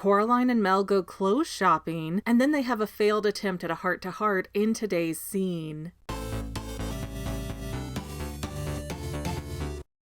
Coraline and Mel go clothes shopping, and then they have a failed attempt at a heart-to-heart in today's scene.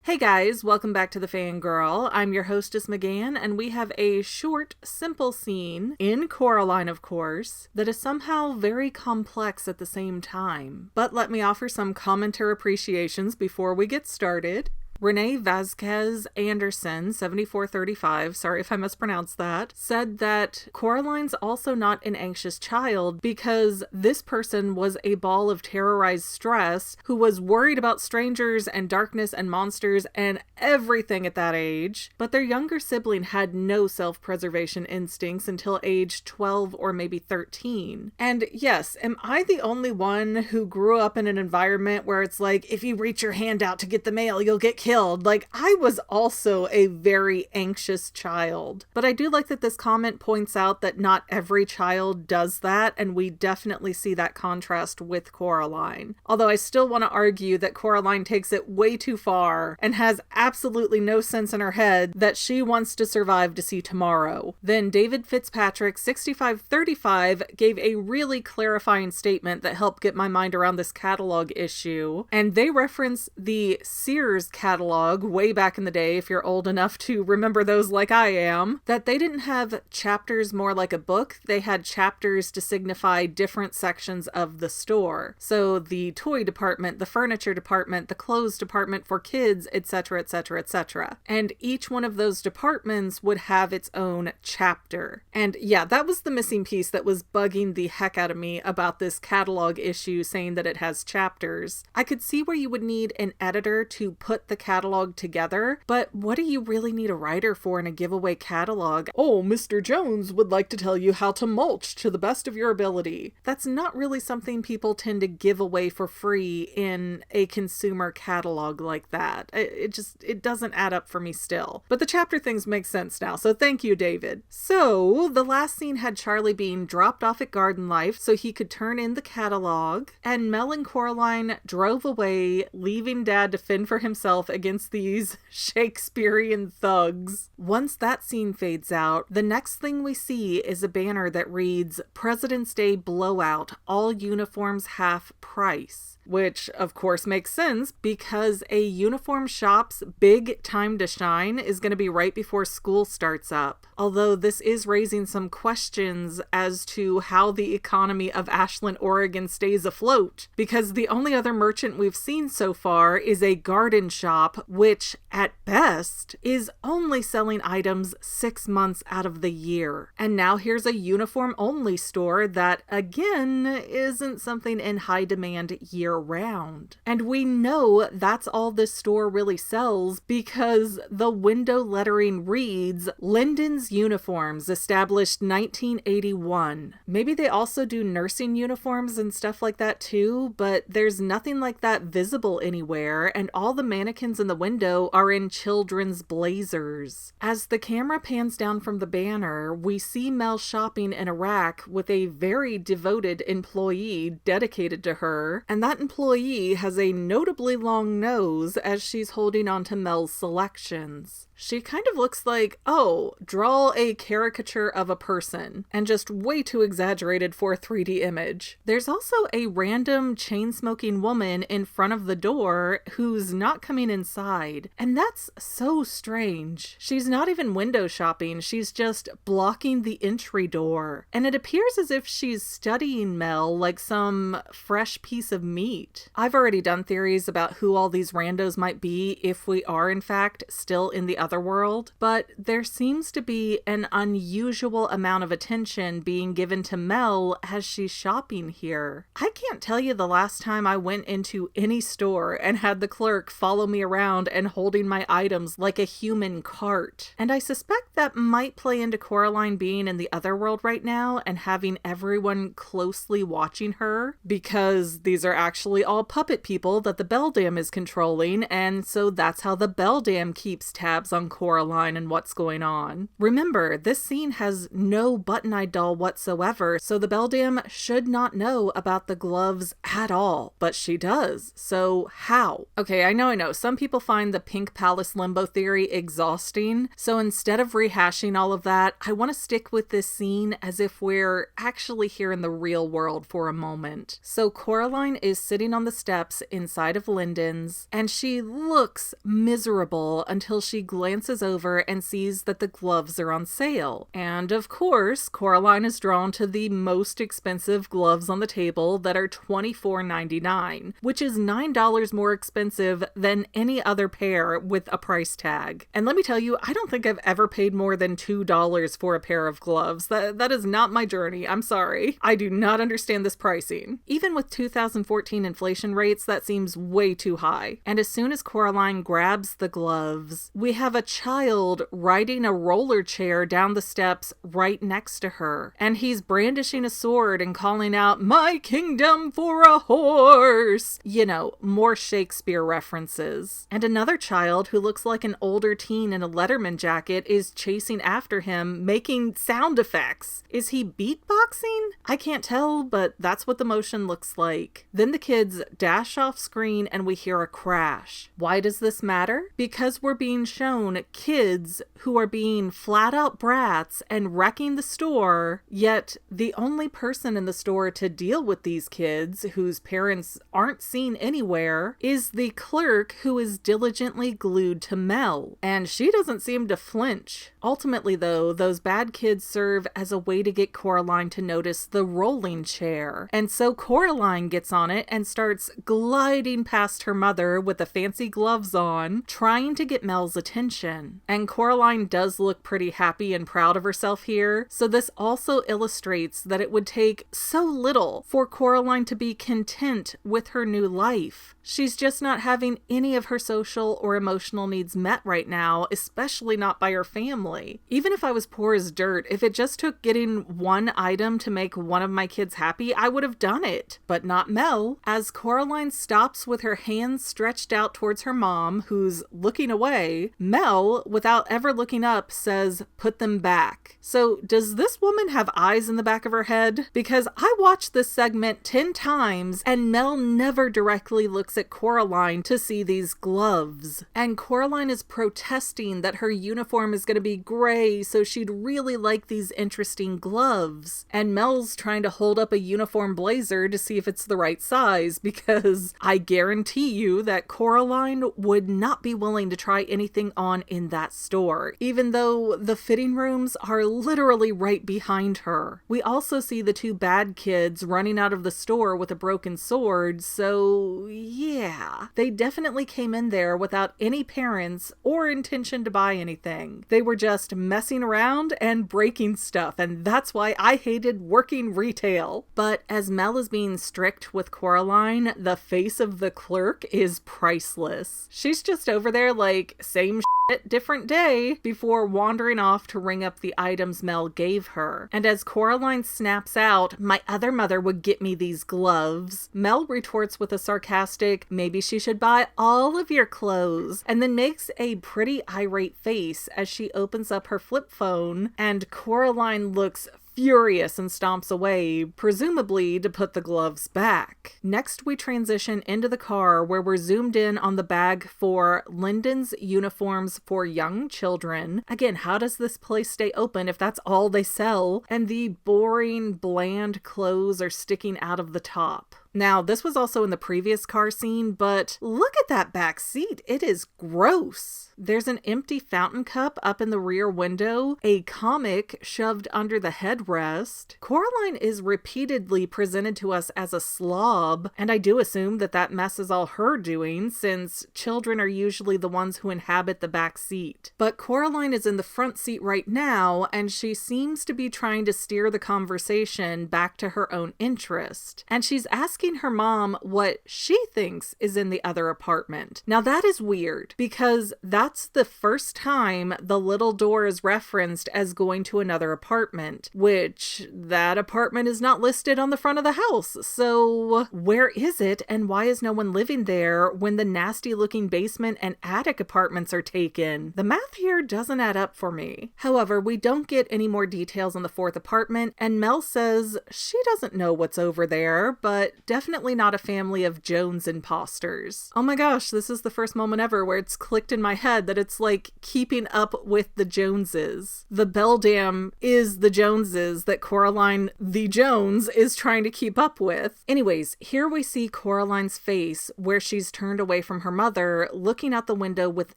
Hey guys, welcome back to the Fangirl. I'm your hostess McGann, and we have a short, simple scene, in Coraline of course, that is somehow very complex at the same time. But let me offer some commenter appreciations before we get started. Renee Vasquez Anderson, 7435, sorry if I mispronounced that, said that Coraline's also not an anxious child because this person was a ball of terrorized stress who was worried about strangers and darkness and monsters and everything at that age, but their younger sibling had no self-preservation instincts until age 12 or maybe 13. And yes, am I the only one who grew up in an environment where it's like, if you reach your hand out to get the mail, you'll get killed? Like, I was also a very anxious child. But I do like that this comment points out that not every child does that, and we definitely see that contrast with Coraline. Although I still want to argue that Coraline takes it way too far and has absolutely no sense in her head that she wants to survive to see tomorrow. Then David Fitzpatrick, 6535, gave a really clarifying statement that helped get my mind around this catalog issue, and they reference the Sears catalog way back in the day, if you're old enough to remember those like I am, that they didn't have chapters more like a book, they had chapters to signify different sections of the store. So the toy department, the furniture department, the clothes department for kids, etc., etc., etc. And each one of those departments would have its own chapter. And yeah, that was the missing piece that was bugging the heck out of me about this catalog issue, saying that it has chapters. I could see where you would need an editor to put the catalog together, but what do you really need a writer for in a giveaway catalog? Oh, Mr. Jones would like to tell you how to mulch to the best of your ability. That's not really something people tend to give away for free in a consumer catalog like that. It doesn't add up for me still. But the chapter things make sense now, so thank you, David. So, the last scene had Charlie being dropped off at Garden Life so he could turn in the catalog, and Mel and Coraline drove away, leaving Dad to fend for himself against these Shakespearean thugs. Once that scene fades out, the next thing we see is a banner that reads, "President's Day Blowout, all uniforms half price." Which, of course, makes sense because a uniform shop's big time to shine is going to be right before school starts up. Although this is raising some questions as to how the economy of Ashland, Oregon stays afloat, because the only other merchant we've seen so far is a garden shop, which, at best, is only selling items 6 months out of the year. And now here's a uniform-only store that, again, isn't something in high demand year-round. And we know that's all this store really sells because the window lettering reads, Linden's Uniforms, established 1981. Maybe they also do nursing uniforms and stuff like that too, but there's nothing like that visible anywhere, and all the mannequins in the window are in children's blazers. As the camera pans down from the banner, we see Mel shopping in a rack with a very devoted employee dedicated to her, and that employee has a notably long nose as she's holding on to Mel's selections. She kind of looks like, oh, draw a caricature of a person, and just way too exaggerated for a 3D image. There's also a random chain-smoking woman in front of the door who's not coming inside, and that's so strange. She's not even window shopping, she's just blocking the entry door, and it appears as if she's studying Mel like some fresh piece of meat. I've already done theories about who all these randos might be if we are in fact still in the other world, but there seems to be an unusual amount of attention being given to Mel as she's shopping here. I can't tell you the last time I went into any store and had the clerk follow me around and holding my items like a human cart. And I suspect that might play into Coraline being in the other world right now and having everyone closely watching her, because these are actually all puppet people that the Beldam is controlling, and so that's how the Beldam keeps tabs on Coraline and what's going on. Remember, this scene has no button-eyed doll whatsoever, so the Beldam should not know about the gloves at all, but she does. So how? Okay, I know. Some some people find the Pink Palace limbo theory exhausting, so instead of rehashing all of that, I want to stick with this scene as if we're actually here in the real world for a moment. So Coraline is sitting on the steps inside of Linden's, and she looks miserable until she glances over and sees that the gloves are on sale. And of course, Coraline is drawn to the most expensive gloves on the table that are $24.99, which is $9 more expensive than any other pair with a price tag. And let me tell you, I don't think I've ever paid more than $2 for a pair of gloves. That is not my journey. I'm sorry. I do not understand this pricing. Even with 2014 inflation rates, that seems way too high. And as soon as Coraline grabs the gloves, we have a child riding a roller chair down the steps right next to her. And he's brandishing a sword and calling out, "My kingdom for a horse!" You know, more Shakespeare references. And another child who looks like an older teen in a Letterman jacket is chasing after him, making sound effects. Is he beatboxing? I can't tell, but that's what the motion looks like. Then the kids dash off screen and we hear a crash. Why does this matter? Because we're being shown kids who are being flat out brats and wrecking the store, yet the only person in the store to deal with these kids, whose parents aren't seen anywhere, is the clerk who is diligently glued to Mel. And she doesn't seem to flinch. Ultimately, though, those bad kids serve as a way to get Coraline to notice the rolling chair. And so Coraline gets on it and starts gliding past her mother with the fancy gloves on, trying to get Mel's attention. And Coraline does look pretty happy and proud of herself here, so this also illustrates that it would take so little for Coraline to be content with her new life. She's just not having any of her social or emotional needs met right now, especially not by her family. Even if I was poor as dirt, if it just took getting one item to make one of my kids happy, I would have done it. But not Mel. As Coraline stops with her hands stretched out towards her mom, who's looking away, Mel, without ever looking up, says, "Put them back." So does this woman have eyes in the back of her head? Because I watched this segment 10 times and Mel never directly looks at Coraline to see these gloves. And Coraline is protesting that her uniform is going to be gray, so she'd really like these interesting gloves. And Mel's trying to hold up a uniform blazer to see if it's the right size, because I guarantee you that Coraline would not be willing to try anything on in that store, even though the fitting rooms are literally right behind her. We also see the two bad kids running out of the store with a broken sword, so yeah, they definitely came in there without any parents or intention to buy anything. They were just messing around and breaking stuff, and that's why I hated working retail. But as Mel is being strict with Coraline, the face of the clerk is priceless. She's just over there like, same shit, different day, before wandering off to ring up the items Mel gave her. And as Coraline snaps out, "My other mother would get me these gloves," Mel retorts with a sarcastic, "Maybe she should buy all of your clothes," and then makes a pretty irate face as she opens up her flip phone, and Coraline looks furious and stomps away, presumably to put the gloves back. Next, we transition into the car where we're zoomed in on the bag for Linden's uniforms for young children. Again, how does this place stay open if that's all they sell? And the boring, bland clothes are sticking out of the top. Now, this was also in the previous car scene, but look at that back seat. It is gross. There's an empty fountain cup up in the rear window, a comic shoved under the headrest. Coraline is repeatedly presented to us as a slob, and I do assume that that mess is all her doing, since children are usually the ones who inhabit the back seat. But Coraline is in the front seat right now, and she seems to be trying to steer the conversation back to her own interest. And she's asking her mom what she thinks is in the other apartment. Now that is weird, because that's the first time the little door is referenced as going to another apartment, which that apartment is not listed on the front of the house. So where is it, and why is no one living there when the nasty looking basement and attic apartments are taken? The math here doesn't add up for me. However, we don't get any more details on the fourth apartment, and Mel says she doesn't know what's over there, but definitely not a family of Jones imposters. Oh my gosh, this is the first moment ever where it's clicked in my head that it's like keeping up with the Joneses. The beldam is the Joneses that Coraline the Jones is trying to keep up with. Anyways, here we see Coraline's face where she's turned away from her mother, looking out the window with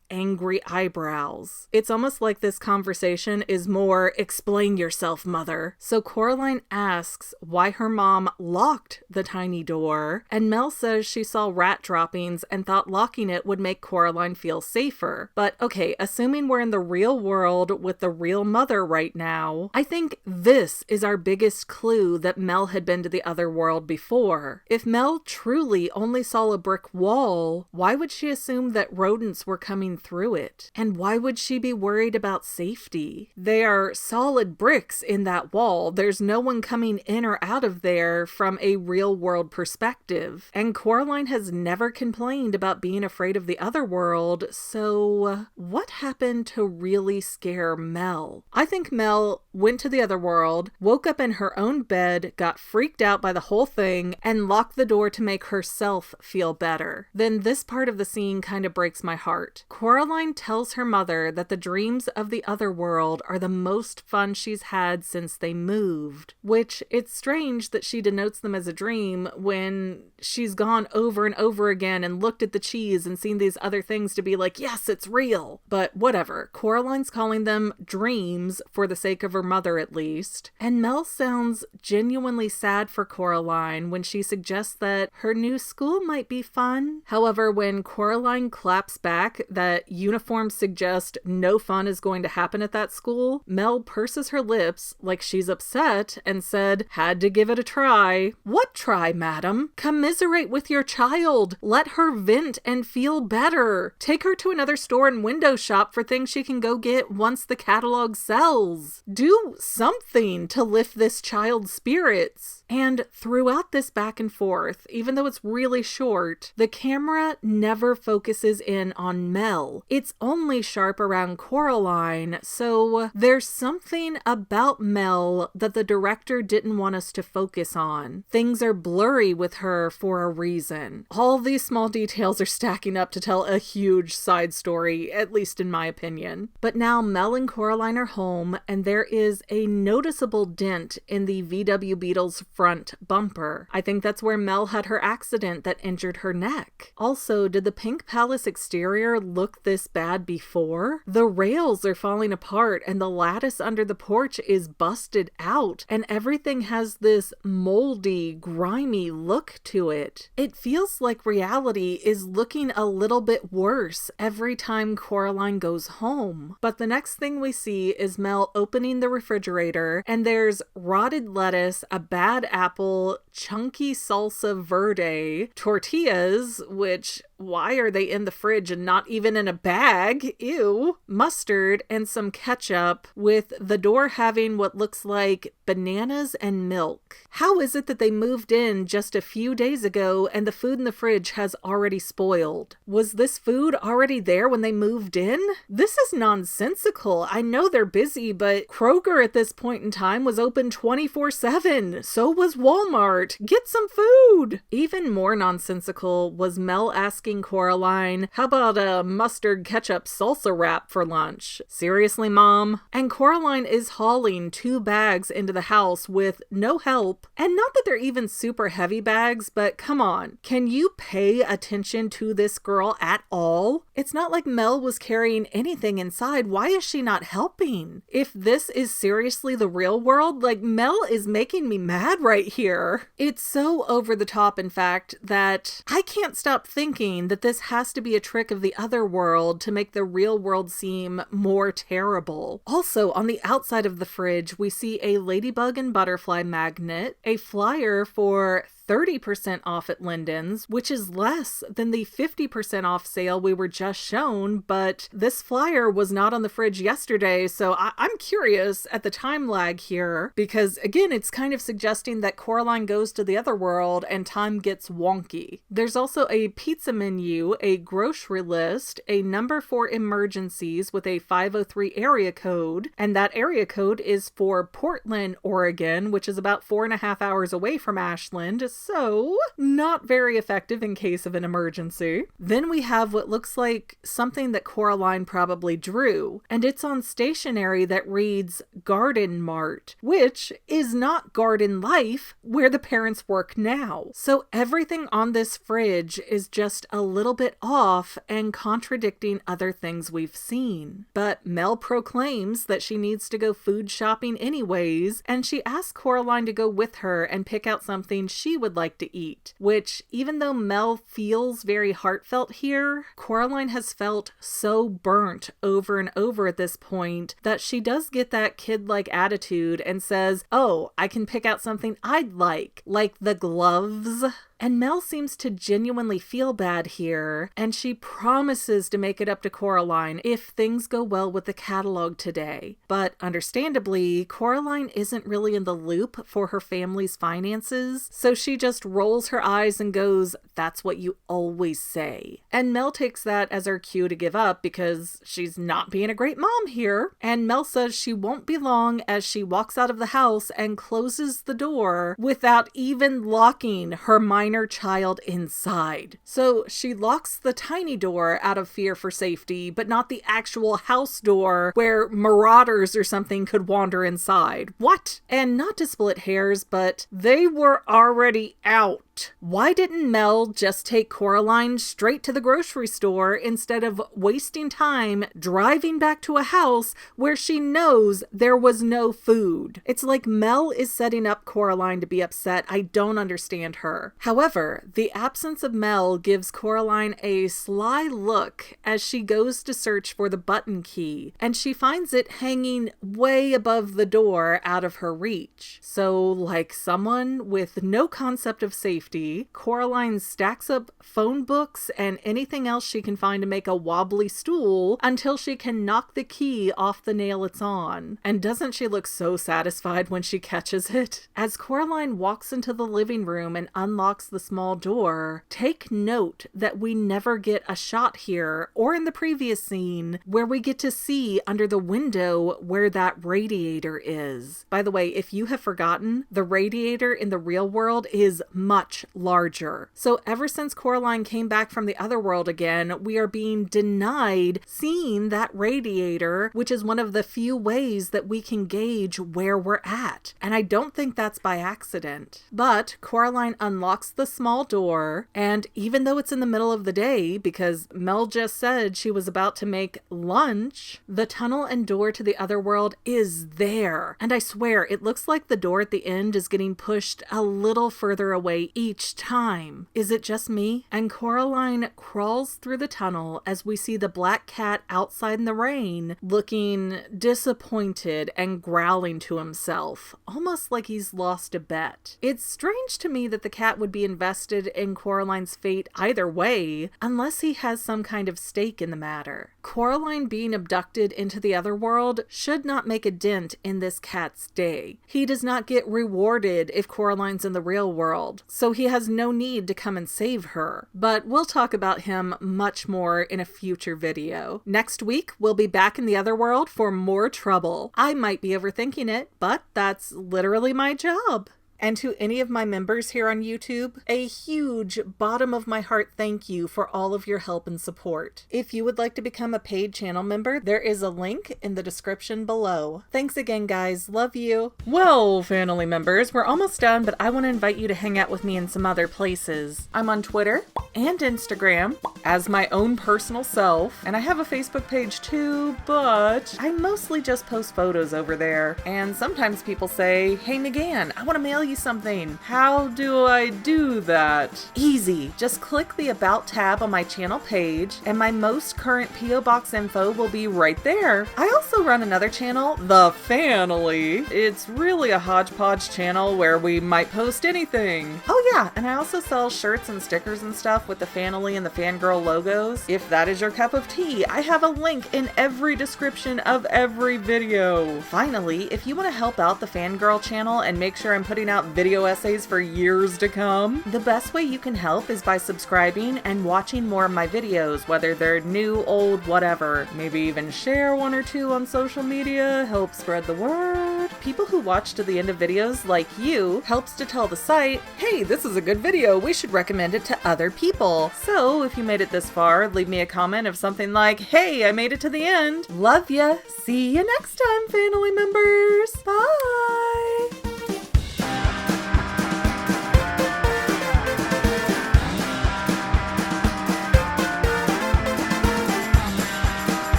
angry eyebrows. It's almost like this conversation is more, explain yourself, mother. So Coraline asks why her mom locked the tiny door, and Mel says she saw rat droppings and thought locking it would make Coraline feel safer. But okay, assuming we're in the real world with the real mother right now, I think this is our biggest clue that Mel had been to the other world before. If Mel truly only saw a brick wall, why would she assume that rodents were coming through it? And why would she be worried about safety? They are solid bricks in that wall. There's no one coming in or out of there from a real world perspective. And Coraline has never complained about being afraid of the other world, so what happened to really scare Mel? I think Mel went to the other world, woke up in her own bed, got freaked out by the whole thing, and locked the door to make herself feel better. Then this part of the scene kind of breaks my heart. Coraline tells her mother that the dreams of the other world are the most fun she's had since they moved, which it's strange that she denotes them as a dream when she's gone over and over again and looked at the cheese and seen these other things to be like, yes, it's real. But whatever. Coraline's calling them dreams for the sake of her mother at least. And Mel sounds genuinely sad for Coraline when she suggests that her new school might be fun. However, when Coraline claps back that uniforms suggest no fun is going to happen at that school, Mel purses her lips like she's upset and said, had to give it a try. What try, madam? Commiserate with your child. Let her vent and feel better. Take her to another store and window shop for things she can go get once the catalog sells. Do something to lift this child's spirits. And throughout this back and forth, even though it's really short, the camera never focuses in on Mel. It's only sharp around Coraline, so there's something about Mel that the director didn't want us to focus on. Things are blurry with her for a reason. All these small details are stacking up to tell a huge side story, at least in my opinion. But now Mel and Coraline are home, and there is a noticeable dent in the VW Beetle's front bumper. I think that's where Mel had her accident that injured her neck. Also, did the Pink Palace exterior look this bad before? The rails are falling apart and the lattice under the porch is busted out, and everything has this moldy, grimy look to it. It feels like reality is looking a little bit worse every time Coraline goes home. But the next thing we see is Mel opening the refrigerator, and there's rotted lettuce, a bad apple, chunky salsa verde, tortillas, which why are they in the fridge and not even in a bag? Ew. Mustard and some ketchup, with the door having what looks like bananas and milk. How is it that they moved in just a few days ago and the food in the fridge has already spoiled? Was this food already there when they moved in? This is nonsensical. I know they're busy, but Kroger at this point in time was open 24/7. So was Walmart. Get some food. Even more nonsensical was Mel asking Coraline, how about a mustard ketchup salsa wrap for lunch? Seriously, Mom? And Coraline is hauling 2 bags into the house with no help. And not that they're even super heavy bags, but come on. Can you pay attention to this girl at all? It's not like Mel was carrying anything inside. Why is she not helping? If this is seriously the real world, like, Mel is making me mad right here. It's so over the top, in fact, that I can't stop thinking that this has to be a trick of the other world to make the real world seem more terrible. Also, on the outside of the fridge, we see a ladybug and butterfly magnet, a flyer for 30% off at Linden's, which is less than the 50% off sale we were just shown, but this flyer was not on the fridge yesterday, so I'm curious at the time lag here, because again, it's kind of suggesting that Coraline goes to the other world and time gets wonky. There's also a pizza menu, a grocery list, a number for emergencies with a 503 area code, and that area code is for Portland, Oregon, which is about 4.5 hours away from Ashland, so not very effective in case of an emergency. Then we have what looks like something that Coraline probably drew, and it's on stationery that reads Garden Mart, which is not Garden Life, where the parents work now. So everything on this fridge is just a little bit off and contradicting other things we've seen. But Mel proclaims that she needs to go food shopping anyways, and she asks Coraline to go with her and pick out something she would like to eat, which, even though Mel feels very heartfelt here, Coraline has felt so burnt over and over at this point that she does get that kid-like attitude and says, "Oh, I can pick out something I'd like the gloves." And Mel seems to genuinely feel bad here, and she promises to make it up to Coraline if things go well with the catalog today. But understandably, Coraline isn't really in the loop for her family's finances, so she just rolls her eyes and goes, "That's what you always say." And Mel takes that as her cue to give up because she's not being a great mom here. And Mel says she won't be long as she walks out of the house and closes the door without even locking her minor child inside. So she locks the tiny door out of fear for safety, but not the actual house door where marauders or something could wander inside. What? And not to split hairs, but they were already out. Why didn't Mel just take Coraline straight to the grocery store instead of wasting time driving back to a house where she knows there was no food? It's like Mel is setting up Coraline to be upset. I don't understand her. However, the absence of Mel gives Coraline a sly look as she goes to search for the button key, and she finds it hanging way above the door out of her reach. So, like someone with no concept of safety, Coraline stacks up phone books and anything else she can find to make a wobbly stool until she can knock the key off the nail it's on. And doesn't she look so satisfied when she catches it? As Coraline walks into the living room and unlocks the small door, take note that we never get a shot here, or in the previous scene, where we get to see under the window where that radiator is. By the way, if you have forgotten, the radiator in the real world is much larger. So ever since Coraline came back from the other world again, we are being denied seeing that radiator, which is one of the few ways that we can gauge where we're at. And I don't think that's by accident. But Coraline unlocks the small door, and even though it's in the middle of the day, because Mel just said she was about to make lunch, the tunnel and door to the other world is there. And I swear, it looks like the door at the end is getting pushed a little further away each time. Is it just me? And Coraline crawls through the tunnel as we see the black cat outside in the rain, looking disappointed and growling to himself, almost like he's lost a bet. It's strange to me that the cat would be invested in Coraline's fate either way, unless he has some kind of stake in the matter. Coraline being abducted into the other world should not make a dent in this cat's day. He does not get rewarded if Coraline's in the real world, so he has no need to come and save her. But we'll talk about him much more in a future video. Next week, we'll be back in the other world for more trouble. I might be overthinking it, but that's literally my job. And to any of my members here on YouTube, a huge bottom of my heart thank you for all of your help and support. If you would like to become a paid channel member, there is a link in the description below. Thanks again, guys. Love you. Well, family members, we're almost done, but I want to invite you to hang out with me in some other places. I'm on Twitter and Instagram as my own personal self, and I have a Facebook page too, but I mostly just post photos over there. And sometimes people say, "Hey, McGann, I want to mail you something. How do I do that?" Easy. Just click the About tab on my channel page, and my most current P.O. Box info will be right there. I also run another channel, The Family. It's really a hodgepodge channel where we might post anything. Oh yeah, and I also sell shirts and stickers and stuff with the Family and the Fangirl logos. If that is your cup of tea, I have a link in every description of every video. Finally, if you want to help out the Fangirl channel and make sure I'm putting out out video essays for years to come. The best way you can help is by subscribing and watching more of my videos, whether they're new, old, whatever. Maybe even share one or two on social media, help spread the word. People who watch to the end of videos, like you, helps to tell the site, hey, this is a good video, we should recommend it to other people. So if you made it this far, leave me a comment of something like, hey, I made it to the end. Love ya. See you next time, family members. Bye.